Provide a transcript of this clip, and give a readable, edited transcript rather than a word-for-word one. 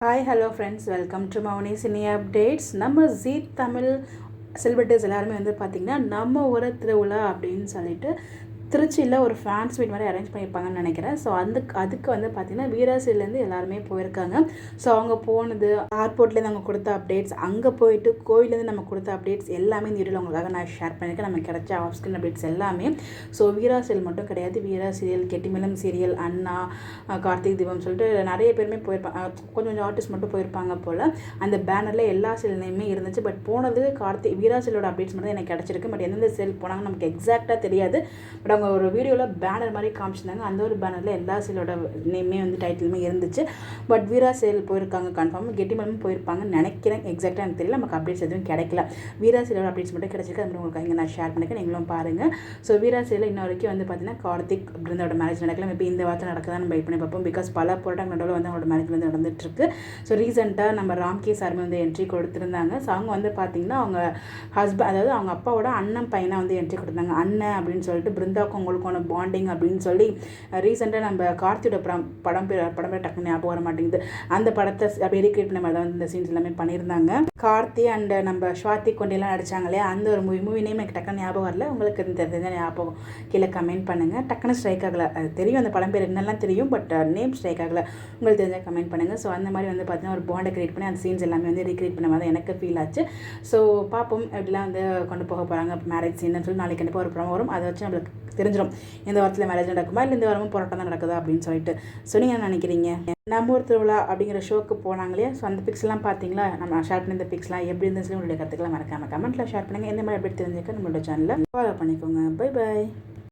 Hi hello friends, welcome to Mouni cine updates. நம்ம Zee Tamil celebrities எல்லாருமே வந்து பார்த்திங்கன்னா நம்ம ஒரு திருவிழா அப்படின்னு சொல்லிட்டு திருச்சியில் ஒரு ஃபேன்ஸ் மீட் மாதிரி அரேஞ்ச் பண்ணியிருப்பாங்கன்னு நினைக்கிறேன். ஸோ அதுக்கு வந்து பார்த்திங்கன்னா வீராசிலேருந்து எல்லாருமே போயிருக்காங்க. ஸோ அவங்க போனது ஏர்போர்ட்லேருந்து அவங்க கொடுத்த அப்டேட்ஸ், அங்கே போயிட்டு கோயிலேருந்து நம்ம கொடுத்த அப்டேட்ஸ் எல்லாமே இந்த வீடியோவில் உங்களுக்காக நான் ஷேர் பண்ணியிருக்கேன். நமக்கு கிடைச்ச ஆஃப் ஸ்க்ரீன் அப்டேட்ஸ் எல்லாமே. ஸோ வீராசில் மட்டும் கிடையாது, வீரா சீரியல், கெட்டிமலம் சீரியல், அண்ணா, கார்த்திக் தீபம் சொல்லிட்டு நிறைய பேருமே போயிருப்பாங்க. கொஞ்சம் ஆர்டிஸ்ட் மட்டும் போயிருப்பாங்க போல். அந்த பேனரில் எல்லா செல்லையுமே இருந்துச்சு. பட் போனது வீரா செல்லோட அப்டேட்ஸ் மட்டும் எனக்கு கிடச்சிருக்கு. பட் எந்தெந்த செல் போனாங்க நமக்கு எக்ஸாக்டாக தெரியாது. பட் அவங்க ஒரு வீடியோவில் பேனர் மாதிரி காமிச்சிருந்தாங்க. அந்த ஒரு பேனரில் எல்லா சேலோட நேமே வந்து டைட்டிலுமே இருந்துச்சு. பட் வீரா சேல் போயிருக்காங்க கன்ஃபார்ம். கெட்டிமலமும் போயிருப்பாங்கன்னு நினைக்கிறேன். எக்ஸாக்டாக எனக்கு தெரியல, நமக்கு அப்டேட்ஸ் எதுவும் கிடைக்கல. வீரா சேலோட அப்டேட்ஸ் மட்டும் கிடைச்சிருக்கு. அது உங்களுக்கு இங்கே நான் ஷேர் பண்ணிக்கிறேன், நீங்களும் பாருங்கள். ஸோ வீரா சேலில் இன்ன வரைக்கும் வந்து பார்த்தீங்கன்னா கார்த்திக் பிருந்தாவோட மேரேஜ் நடக்கல. மேபி இந்த வாரத்தில் நடக்குதான் நம்ம வெயிட் பண்ணி பார்ப்போம். பிகாஸ் பல போராட்டம் நடுவில் வந்து அவங்களோட மேரேஜ் வந்து நடந்துட்டுருக்கு. ஸோ ரீசெண்டாக நம்ம ராம்கே சாருமே வந்து என்ட்ரி கொடுத்துருந்தாங்க. ஸோ அவங்க வந்து பார்த்திங்கன்னா அவங்க ஹஸ்பண்ட், அதாவது அவங்க அப்பாவோட அண்ணன் பையனை வந்து என்ட்ரி கொடுத்தாங்க. அண்ணன் அப்படின்னு சொல்லிட்டு பிருந்தாவுக்கும் உங்களுக்கான பாண்டிங் அப்படின்னு சொல்லி ரீசெண்டாக நம்ம கார்த்தியோட படம் பேர் டக்குன்னு ஞாபகம் வர மாட்டேங்குது. அந்த படத்தை அப்படியே ரீக்ரியேட் பண்ண மாதிரி தான் வந்து இந்த சீன்ஸ் எல்லாமே பண்ணியிருந்தாங்க. கார்த்தி அண்ட் நம்ம ஸ்வாதி கொண்டெல்லாம் நடிச்சாங்க இல்லையா, அந்த ஒரு மூவி நேம் எனக்கு டக்குன்னு ஞாபகம் வரல. உங்களுக்கு தெரிஞ்ச ஞாபகம் கீழே கமெண்ட் பண்ணுங்கள். டக்குன்னு ஸ்ட்ரைக் ஆகலை. அது தெரியும், அந்த படம் பேர் என்னெல்லாம் தெரியும், பட் நேம் ஸ்ட்ரைக் ஆகலை. உங்களுக்கு தெரிஞ்சால் கமெண்ட் பண்ணுங்கள். ஸோ அந்த மாதிரி வந்து பார்த்தீங்கன்னா ஒரு பாண்டை கிரியேட் பண்ணி அந்த சீன்ஸ் எல்லாமே வந்து ரீக்ரியேட் பண்ண மாதிரி எனக்கு ஃபீல் ஆச்சு. ஸோ பார்ப்போம் எப்படிலாம் வந்து கொண்டு போக போகிறாங்க மேரேஜ் சீன்னு சொல்லி. நாளைக்கு கண்டிப்பாக ஒரு ப்ரோமோ வரும், அதை வச்சு நம்மளுக்கு தெரிஞ்சிடும் இந்த வாரத்தில் மேரேஜ் நடக்குமா இல்லை இந்த வாரமும் போராட்டம் தான் நடக்குதா அப்படின்னு சொல்லிட்டு. ஸோ நீங்கள் என்ன நினைக்கிறீங்க? நம்ம ஒரு திருவிழா அப்படிங்கிற ஷோக்கு போனாங்க இல்லையா, ஸோ அந்த பிக்ஸ்லாம் பார்த்தீங்களா? நம்ம ஷேர் பண்ணி இந்த பிக்ஸ்லாம் எப்படி இருந்துச்சு உங்களுடைய கருத்துக்கெல்லாம் மறக்காமல் கமெண்ட்டில் ஷேர் பண்ணுங்கள். எந்த மாதிரி எப்படி தெரிஞ்சுக்க நம்மளோட சேனலில் ஃபாலோ பண்ணிக்கோங்க. Bye bye.